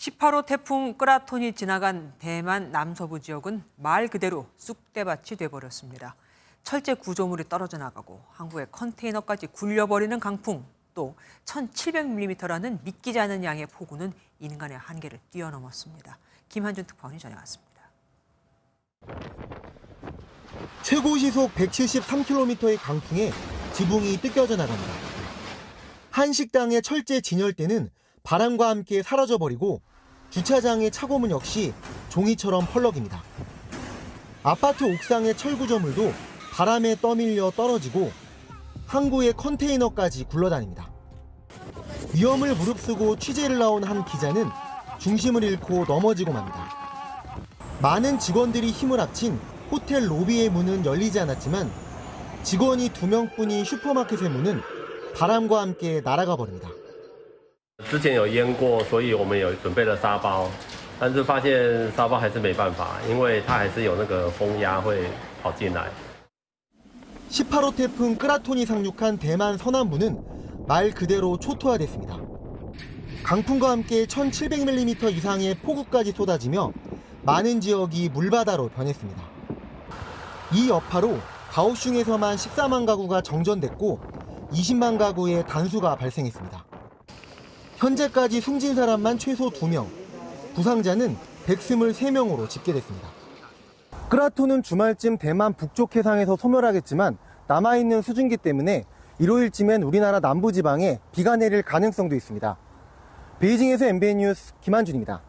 18호 태풍 끄라톤이 지나간 대만 남서부 지역은 말 그대로 쑥대밭이 돼버렸습니다. 철제 구조물이 떨어져 나가고 항구의 컨테이너까지 굴려버리는 강풍, 또 1,700mm라는 믿기지 않는 양의 폭우는 인간의 한계를 뛰어넘었습니다. 김한준 특파원이 전해왔습니다. 최고 시속 173km의 강풍에 지붕이 뜯겨져 나갑니다. 한 식당의 철제 진열대는 바람과 함께 사라져버리고 주차장의 차고문 역시 종이처럼 펄럭입니다. 아파트 옥상의 철구조물도 바람에 떠밀려 떨어지고 항구의 컨테이너까지 굴러다닙니다. 위험을 무릅쓰고 취재를 나온 한 기자는 중심을 잃고 넘어지고 맙니다. 많은 직원들이 힘을 합친 호텔 로비의 문은 열리지 않았지만 직원이 2명뿐인 슈퍼마켓의 문은 바람과 함께 날아가 버립니다. 之前有淹过，所以我们有准备了沙包，但是发现沙包还是没办法，因为它还是有那个风压会跑进来。 18호 태풍 끄라톤이 상륙한 대만 서남부는 말 그대로 초토화됐습니다. 강풍과 함께 1,700mm 이상의 폭우까지 쏟아지며 많은 지역이 물바다로 변했습니다. 이 여파로 가오슝에서만 14만 가구가 정전됐고 20만 가구의 단수가 발생했습니다. 현재까지 숨진 사람만 최소 2명, 부상자는 123명으로 집계됐습니다. 끄라톤은 주말쯤 대만 북쪽 해상에서 소멸하겠지만 남아있는 수증기 때문에 일요일쯤엔 우리나라 남부지방에 비가 내릴 가능성도 있습니다. 베이징에서 MBN 뉴스 김한준입니다.